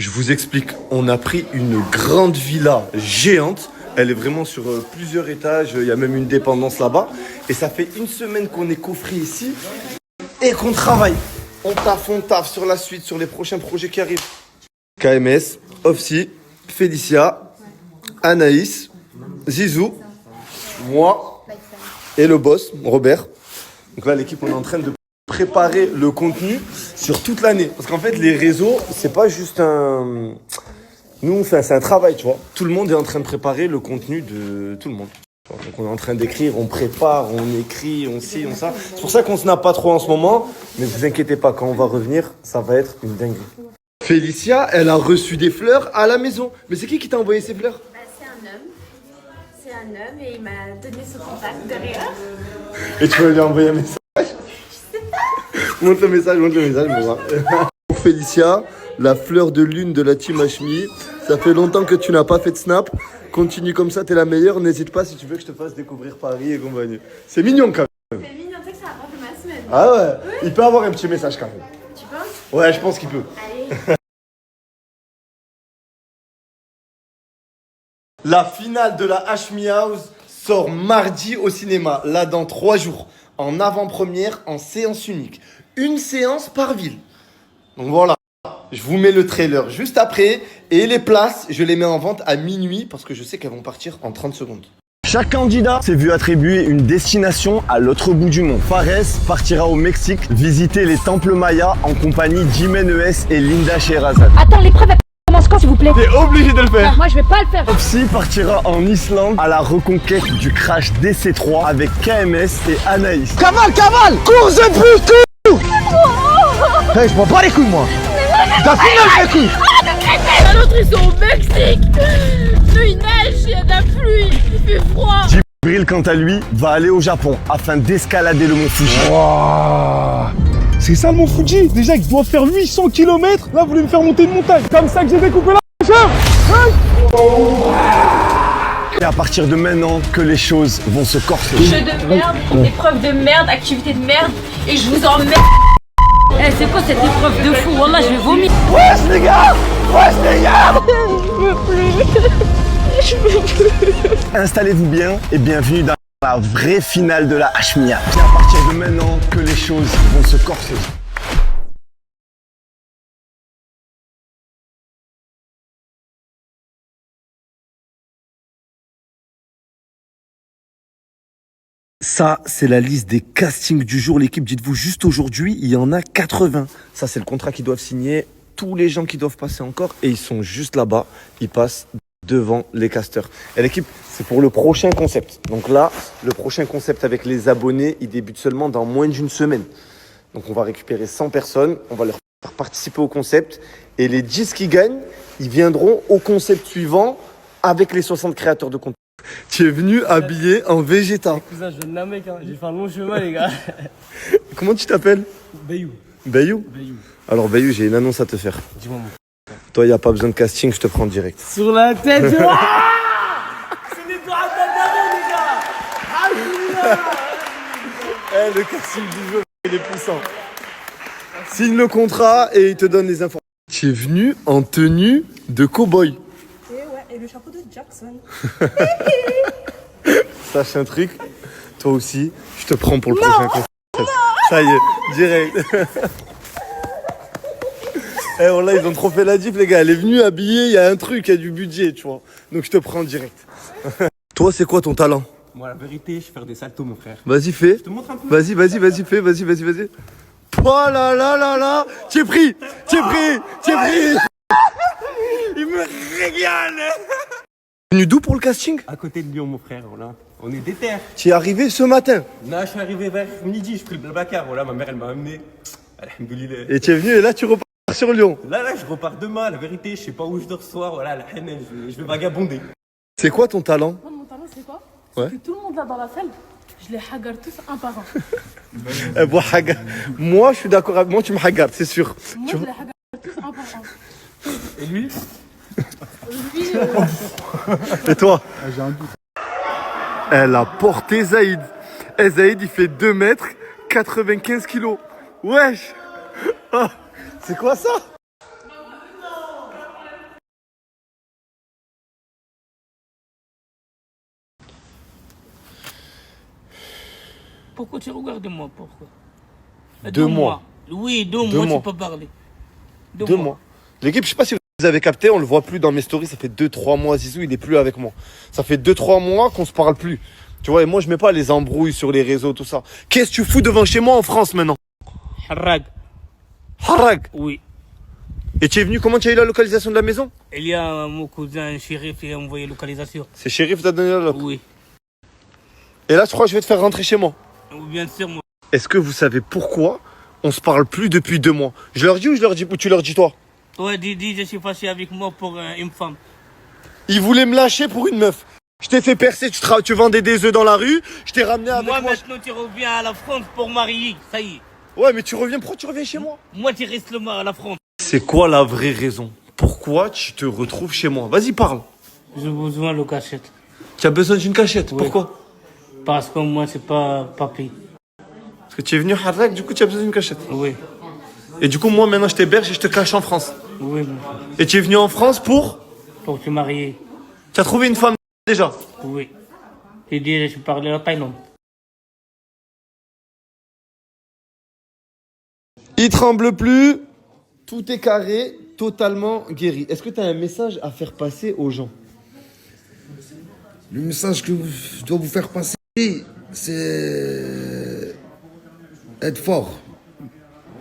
Je vous explique, on a pris une grande villa géante. Elle est vraiment sur plusieurs étages, il y a même une dépendance là-bas. Et ça fait une semaine qu'on est coffré ici et qu'on travaille. On taffe sur la suite, sur les prochains projets qui arrivent. KMS, Ofsi, Félicia, Anaïs, Zizou, moi et le boss, Robert. Donc là, l'équipe, on est en train de préparer le contenu sur toute l'année. Parce qu'en fait, les réseaux, c'est pas juste un... Nous, c'est un travail, tu vois. Tout le monde est en train de préparer le contenu de tout le monde. Donc on est en train d'écrire, on prépare, on écrit, on ci, on ça. C'est pour ça qu'on se n'a pas trop en ce moment. Mais vous inquiétez pas, quand on va revenir, ça va être une dinguerie. Félicia, elle a reçu des fleurs à la maison. Mais c'est qui t'a envoyé ces fleurs? C'est un homme. C'est un homme et il m'a donné son contact derrière. Et tu vas lui envoyer un message? Je sais pas. Montre le message, bon, voilà. Pour Félicia, la fleur de lune de la team Hashmi. Ça fait longtemps que tu n'as pas fait de snap. Continue comme ça, t'es la meilleure. N'hésite pas si tu veux que je te fasse découvrir Paris et compagnie. C'est mignon quand même. C'est mignon, tu sais que ça rapporte ma semaine. Ah ouais, il peut avoir un petit message quand même. Tu penses? Ouais, je pense qu'il peut. Allez. La finale de la Hashmi House sort mardi au cinéma, là dans 3 jours, en avant-première, en séance unique. Une séance par ville. Donc voilà, je vous mets le trailer juste après. Et les places, je les mets en vente à minuit parce que je sais qu'elles vont partir en 30 secondes. Chaque candidat s'est vu attribuer une destination à l'autre bout du monde. Fares partira au Mexique visiter les temples mayas en compagnie d'Imen ES et Linda Sherazade. Attends, l'épreuve elle commence quand s'il vous plaît? T'es obligé de le faire. Moi je vais pas le faire. Opsi partira en Islande à la reconquête du crash DC3 avec KMS et Anaïs. Cavale Course de pute Hey, je m'en bats les couilles moi. T'as fini les couilles. L'autre ils sont au Mexique. Nous il neige, il y a de la pluie, il fait froid. Djibril quant à lui va aller au Japon afin d'escalader le mont Fuji. Wow. C'est ça le mont Fuji. Déjà il doit faire 800 km. Là vous voulez me faire monter une montagne. Comme ça que j'ai découpé la chèvre. Et à partir de maintenant que les choses vont se corser. Jeu de merde, épreuve de merde, activité de merde et je vous emmerde. Eh c'est quoi cette épreuve de fou? Wallah je vais vomir. Wesh les gars. Je veux plus. Installez-vous bien et bienvenue dans la vraie finale de la Hashmi House. C'est à partir de maintenant que les choses vont se corser. Ça, c'est la liste des castings du jour. L'équipe, dites-vous, juste aujourd'hui, il y en a 80. Ça, c'est le contrat qu'ils doivent signer. Tous les gens qui doivent passer encore. Et ils sont juste là-bas. Ils passent devant les casteurs. Et l'équipe, c'est pour le prochain concept. Donc là, le prochain concept avec les abonnés, il débute seulement dans moins d'une semaine. Donc on va récupérer 100 personnes. On va leur faire participer au concept. Et les 10 qui gagnent, ils viendront au concept suivant avec les 60 créateurs de contenu. Tu es venu habillé en végéta. Cousin, je viens de la Mecque, hein. J'ai fait un long chemin, les gars. Comment tu t'appelles? Bayou. Bayou? Bayou. Alors Bayou, j'ai une annonce à te faire. Dis-moi, mon. Toi, il n'y a pas besoin de casting, je te prends direct. Sur la tête de. C'est des doigts les gars. Eh, le casting du jour, il est puissant. Signe le contrat et il te donne les informations. Tu es venu en tenue de cow-boy. Et le chapeau de Jackson. Sache un truc, toi aussi, je te prends pour le prochain concept. Ça y est, direct. Eh, voilà, ils ont trop fait la diff, les gars. Elle est venue habillée, il y a un truc, il y a du budget, tu vois. Donc je te prends direct. Toi, c'est quoi ton talent? Moi, la vérité, je vais faire des saltos, mon frère. Vas-y, fais. Je te montre un peu. Vas-y, fais, vas-y. Oh là là là là. T'es pris. Il me régale. Venu d'où pour le casting? À côté de Lyon, mon frère, voilà. On est déter. Tu es arrivé ce matin. Là, je suis arrivé vers midi, je pris le Blablacar. Voilà, ma mère, elle m'a amené. Alhamdoulilah. Et tu es venu et là tu repars sur Lyon. Là, je repars demain. La vérité, je sais pas où je dors ce soir. Voilà, la haine, je vais vagabonder. C'est quoi ton talent? Moi, mon talent, c'est quoi? Ouais. C'est que tout le monde là dans la salle, je les hagarde tous un par un. Moi je suis d'accord avec moi, tu me hagardes, c'est sûr. Moi, je les hagarde tous un par un. Et lui? Lui, Et toi? J'ai un doute. Elle a porté Zaïd. Et Zaïd il fait 2 mètres, 95 kilos. Wesh. Oh, c'est quoi ça? pourquoi tu regardes moi? Pourquoi? 2 mois. Oui, 2 2 mois, mois. tu peux parler. 2 mois. L'équipe, je sais pas si vous avez capté, on le voit plus dans mes stories, ça fait 2-3 mois, Zizou, il est plus avec moi. Ça fait 2-3 mois qu'on se parle plus. Tu vois, et moi, je mets pas les embrouilles sur les réseaux, tout ça. Qu'est-ce que tu fous devant chez moi en France maintenant? Harag. Harag. Oui. Et tu es venu, comment tu as eu la localisation de la maison? Il y a mon cousin shérif qui a envoyé localisation. C'est Chérif qui t'a donné la loc. Oui. Et là, je crois que je vais te faire rentrer chez moi. Bien sûr, moi. Est-ce que vous savez pourquoi on se parle plus depuis 2 mois? Je leur dis ou je leur dis, ou tu leur dis toi? Ouais, dis, je suis fâché avec moi pour une femme. Ils voulaient me lâcher pour une meuf. Je t'ai fait percer, tu vendais des œufs dans la rue, je t'ai ramené avec moi. Maintenant, tu reviens à la France pour marier, ça y est. Ouais, mais tu reviens, pourquoi tu reviens chez moi? Moi, tu restes à la France. C'est quoi la vraie raison? Pourquoi tu te retrouves chez moi? Vas-y, parle. J'ai besoin de cachette. Tu as besoin d'une cachette, Oui. pourquoi? Parce que moi, c'est pas papier. Parce que tu es venu à Harrak, du coup, tu as besoin d'une cachette. Oui. Et du coup, moi, maintenant, je t'héberge et je te cache en France. Oui, Et tu es venu en France pour te marier. Tu as trouvé une femme déjà? Oui. J'ai dit, je parlais à Thaïlande. Il tremble plus, tout est carré, totalement guéri. Est-ce que tu as un message à faire passer aux gens? Le message que je dois vous faire passer, c'est être fort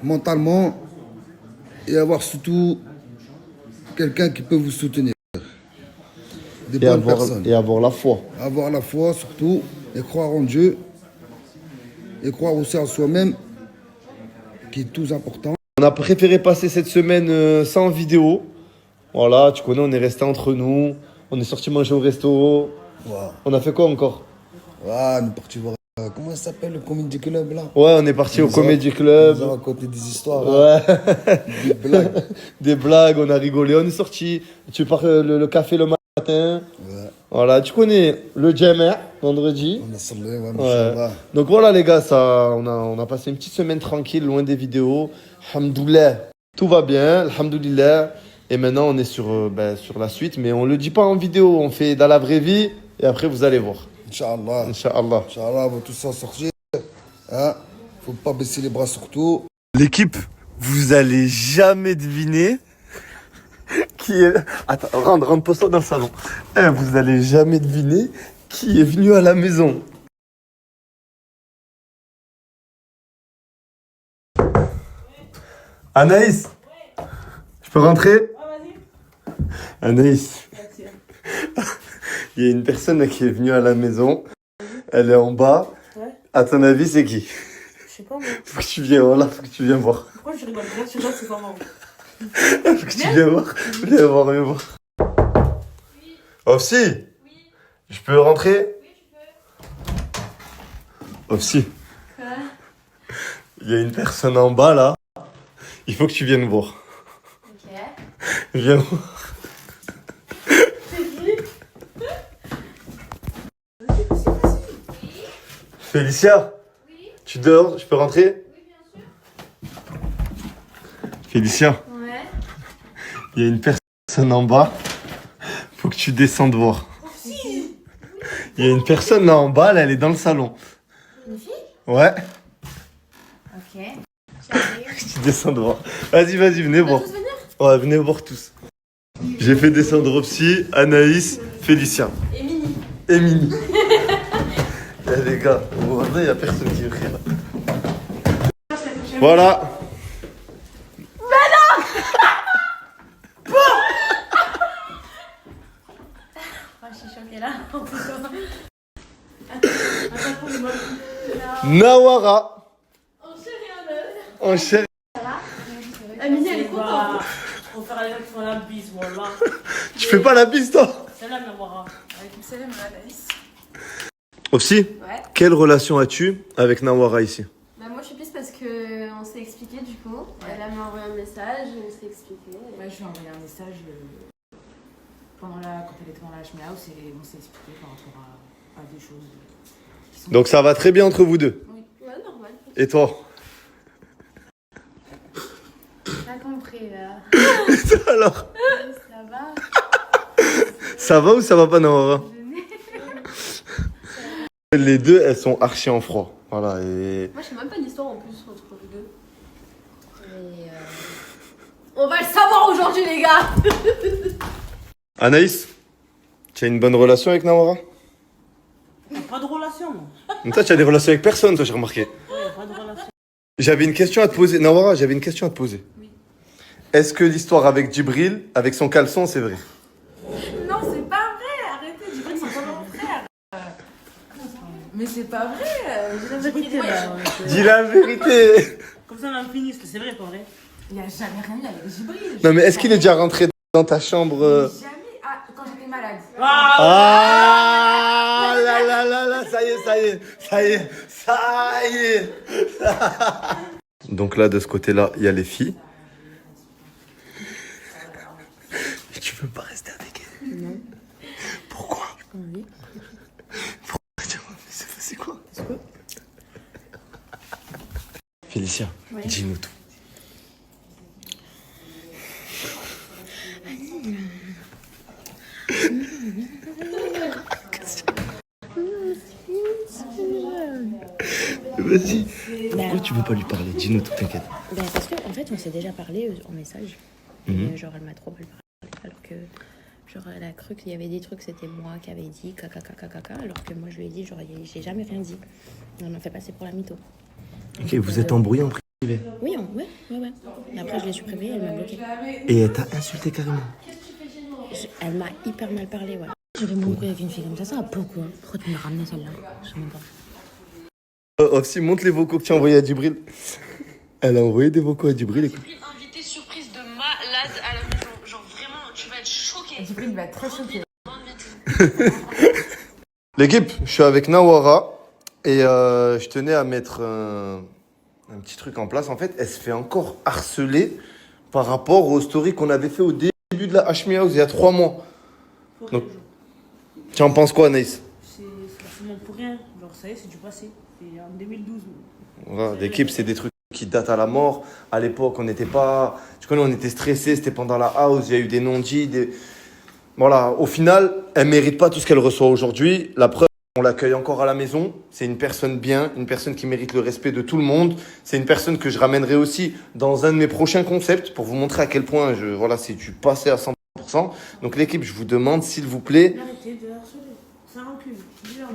mentalement et avoir surtout quelqu'un qui peut vous soutenir. Des bonnes personnes. Et avoir la foi. Avoir la foi surtout et croire en Dieu et croire aussi en soi-même qui est tout important. On a préféré passer cette semaine sans vidéo. Voilà, tu connais, on est resté entre nous. On est sorti manger au resto. Wow. On a fait quoi encore? Ouais, on est parti voir. Comment ça s'appelle le Comedy Club là? Ouais, on est parti au Comedy Club. On a raconté des histoires. Ouais. Hein. Des blagues. Des blagues, on a rigolé, on est sorti. Tu pars le café le matin. Ouais. Voilà, tu connais le Jammer vendredi. On a semblé, ouais, Ouais. Donc voilà les gars, on a passé une petite semaine tranquille, loin des vidéos. Alhamdoulilah, tout va bien, alhamdoulilah. Et maintenant on est sur la suite, mais on le dit pas en vidéo, on fait dans la vraie vie et après vous allez voir. Inch'Allah. Inch'Allah. Inch'Allah, on va tous s'en sortir. Hein? Faut pas baisser les bras surtout. L'équipe, vous allez jamais deviner qui est... Attends, rentre, pose-toi dans le salon. Vous allez jamais deviner qui est venu à la maison. Anaïs, je peux rentrer? Anaïs, il y a une personne qui est venue à la maison. Elle est en bas. Ouais. À ton avis, c'est qui? Je sais pas, moi. Faut que tu viennes, voilà, faut que tu viennes voir. Pourquoi je rigole? Je rigole, c'est pas marrant. Faut que tu viennes voir. Viens voir, viens voir. Oui. Ofsi? Oui. Je peux rentrer? Oui, tu peux. Ofsi. Quoi? Il y a une personne en bas là. Il faut que tu viennes voir. Ok. Viens voir. Félicia? Oui. Tu dors? Je peux rentrer? Oui, bien sûr. Félicia? Ouais. Il y a une personne en bas. Faut que tu descendes voir. Si. Il y a une personne là en bas, là, elle est dans le salon. Une fille? Ouais. Ok. J'arrive. Faut que tu descendes voir. Vas-y, venez On va voir. tous venir? Ouais, venez voir tous. J'ai fait descendre Opsi, Anaïs, Félicia. Et Mini. Et Mini. Eh, les gars, vous voyez, il n'y a personne qui écrit là. Voilà. Oh, je suis choquée là. Nawara. En chérie en œuvre. En chair. Ah, Mini, elle est contente. On fera les gens la bise, voilà. Tu fais pas la bise, toi? C'est la mémoire. Salam Anaïs. Opsi, Ouais. quelle relation as-tu avec Nawara ici? Bah moi je suis plus parce qu'on s'est expliqué du coup. Elle m'a envoyé un message, on s'est expliqué. Ouais, je lui ai envoyé un message quand elle était dans la Hashmi House et on s'est expliqué par rapport à des choses. Qui sont... Donc ça va très bien entre vous deux? Oui. Ouais, normal. Et toi? T'as compris là. Alors, Ça va? ça va ou ça va pas, Nawara? Les deux, elles sont archi en froid. Voilà, et... Moi, je sais même pas l'histoire en plus entre les deux. Mais on va le savoir aujourd'hui, les gars. Anaïs, tu as une bonne relation avec Nawara? Pas de relation, moi. Mais toi, tu as des relations avec personne, toi, j'ai remarqué. Pas de relation. J'avais une question à te poser. Nawara, j'avais une question à te poser. Oui. Est-ce que l'histoire avec Djibril, avec son caleçon, c'est vrai? Non, c'est pas vrai. Arrêtez, Djibril, c'est pas mon frère. Mais c'est pas vrai. J'ai la vérité, là. Dis la vérité. Comme ça, on a fini, c'est vrai, pas vrai? Il y a jamais rien eu avec Djibril. Non, mais est-ce qu'il est déjà rentré dans ta chambre Jamais. Ah, quand j'étais malade. Ah là là là là, ça y est, ça y est, ça y est, ça y est. Donc là, de ce côté-là, il y a les filles. Et tu veux pas rester avec elles? Non. Pourquoi? C'est quoi? Félicia, dis-nous tout. Vas-y. Pourquoi tu veux pas lui parler? Dis-nous tout, t'inquiète. Ben parce qu'en fait, on s'est déjà parlé en message. Et genre, elle m'a trop mal parlé. Alors que, genre, elle a cru qu'il y avait des trucs, c'était moi qui avais dit caca. Alors que moi, je lui ai dit, genre, j'ai jamais rien dit. Elle m'a fait passer pour la mytho. Ok, vous êtes embrouillés en privé? Oui, ouais. Et après, je l'ai supprimée, elle m'a bloqué. Et elle t'a insulté carrément? Elle m'a hyper mal parlé, ouais. Je vais m'embrouiller avec une fille comme ça, pourquoi? Pourquoi tu me l'as ramenée celle-là? Je sais même pas. Aussi, montre les vocaux que tu as envoyés à Djibril. Elle a envoyé des vocaux à Djibril, écoute. Invité surprise de malade à la maison. Genre vraiment, tu vas être choqué. Djibril va être très choqué. L'équipe, je suis avec Nawara et je tenais à mettre un petit truc en place. En fait, elle se fait encore harceler par rapport aux stories qu'on avait fait au début de la Hashmi House il y a 3 mois. Donc, tu en penses quoi, Anaïs? C'est forcément pour rien. Genre, ça y est, c'est du passé. C'est en 2012. Voilà, l'équipe, c'est des trucs qui datent à la mort. À l'époque, on n'était pas... Tu connais, on était stressés, c'était pendant la house, il y a eu des non-dits. Voilà, au final, elle ne mérite pas tout ce qu'elle reçoit aujourd'hui. La preuve, on l'accueille encore à la maison. C'est une personne bien, une personne qui mérite le respect de tout le monde. C'est une personne que je ramènerai aussi dans un de mes prochains concepts pour vous montrer à quel point c'est du passé à 100%. Donc l'équipe, je vous demande, s'il vous plaît... Arrêtez de harceler. Ça rancune. Dis-leur,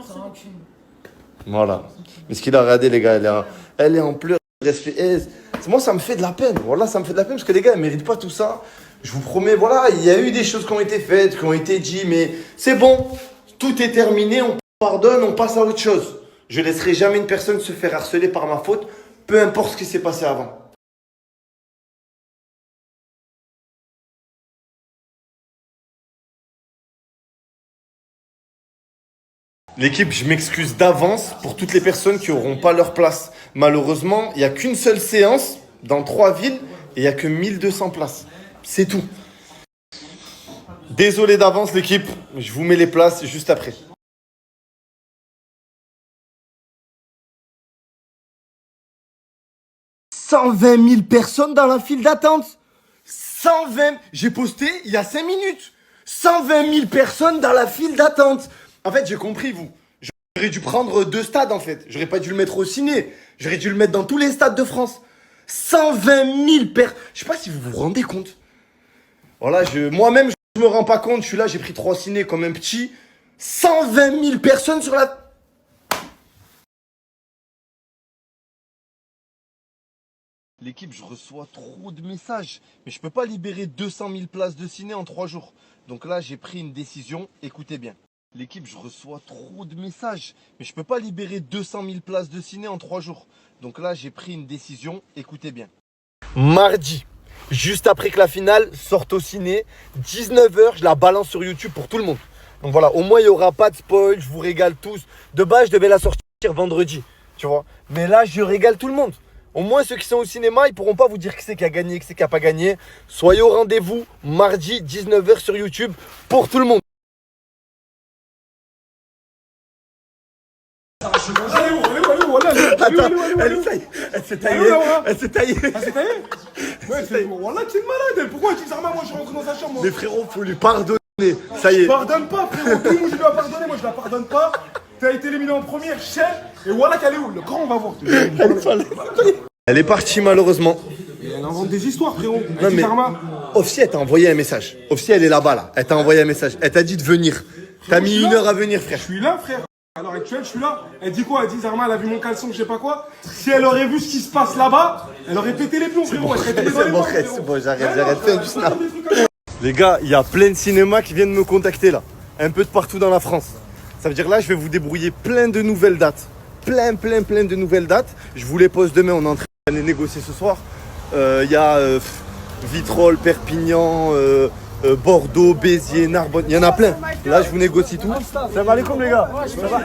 ça rancune. Voilà. Mais ce qu'il a regardé, les gars, elle est en pleurs. Moi, ça me fait de la peine. Voilà, ça me fait de la peine parce que les gars, ils ne méritent pas tout ça. Je vous promets, voilà, il y a eu des choses qui ont été faites, qui ont été dites, mais c'est bon. Tout est terminé, on pardonne, on passe à autre chose. Je ne laisserai jamais une personne se faire harceler par ma faute, peu importe ce qui s'est passé avant. L'équipe, je m'excuse d'avance pour toutes les personnes qui n'auront pas leur place. Malheureusement, il n'y a qu'une seule séance dans 3 villes et il n'y a que 1200 places. C'est tout. Désolé d'avance, l'équipe. Je vous mets les places juste après. 120 000 personnes dans la file d'attente. 120... J'ai posté il y a 5 minutes. 120 000 personnes dans la file d'attente. En fait, j'ai compris, vous. J'aurais dû prendre 2 stades, en fait. J'aurais pas dû le mettre au ciné. J'aurais dû le mettre dans tous les stades de France. 120 000 personnes. Je sais pas si vous vous rendez compte. Voilà, moi-même, je me rends pas compte. Je suis là, j'ai pris 3 ciné comme un petit. 120 000 personnes sur la... L'équipe, je reçois trop de messages. Mais je peux pas libérer 200 000 places de ciné en 3 jours. Donc là, j'ai pris une décision. Écoutez bien. L'équipe, je reçois trop de messages. Mais je peux pas libérer 200 000 places de ciné en 3 jours. Donc là, j'ai pris une décision. Écoutez bien. Mardi, juste après que la finale sorte au ciné, 19h, je la balance sur YouTube pour tout le monde. Donc voilà, au moins, il n'y aura pas de spoil. Je vous régale tous. De base, je devais la sortir vendredi. Tu vois. Mais là, je régale tout le monde. Au moins, ceux qui sont au cinéma, ils pourront pas vous dire qui c'est qui a gagné, qui c'est qui a pas gagné. Soyez au rendez-vous, mardi, 19h sur YouTube, pour tout le monde. Attends, elle s'est taillée. Elle s'est taillée. Elle s'est taillée? Ouais, c'est une malade. Pourquoi tu dis ça? Moi, je suis rentré dans sa chambre. Mais frérot, faut lui pardonner. Ça y est. Je pardonne pas, frérot. Tout le monde, je dois pardonner. Moi, je la pardonne pas. t'as été éliminé en première chaîne. Et voilà qu'elle est où? Le grand, on va voir. Elle est partie malheureusement. Et elle invente des histoires, frérot. Non, Elle dit mais Zarma. Ofsi, elle t'a envoyé un message. Ofsi, elle est là-bas, là. Elle t'a envoyé un message. Elle t'a dit de venir. T'as mis 1 heure à venir, frère. Je suis là, frère. À l'heure actuelle, je suis là. Elle dit quoi? Elle dit Zarma, elle a vu mon caleçon, je sais pas quoi. Si elle aurait vu ce qui se passe là-bas, elle aurait pété les plombs, frérot. Elle serait tombée dans les pommes, frérot. C'est bon, j'arrête, fais du snap. Les gars, il y a plein de cinémas qui viennent me contacter là. Un peu de partout dans la France. Ça veut dire là, je vais vous débrouiller plein de nouvelles dates. Plein de nouvelles dates. Je vous les pose demain, on est en train de les négocier ce soir. Il y a Vitrolles, Perpignan, Bordeaux, Béziers, Narbonne. Il y en a plein. Là, je vous négocie tout. Salam alaikum les gars. Ça va?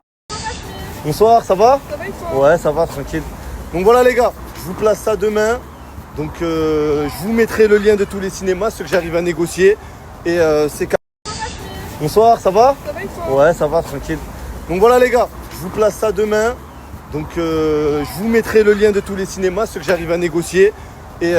Bonsoir, ça va? Ça va et toi? Ouais, ça va, tranquille. Donc voilà les gars, je vous place ça demain. Donc je vous mettrai le lien de tous les cinémas, ceux que j'arrive à négocier. Et c'est... Bonsoir, ça va? Ça va et toi? Ouais, ça va, tranquille. Donc voilà les gars, je vous place ça demain. Donc je vous mettrai le lien de tous les cinémas, ceux que j'arrive à négocier. Et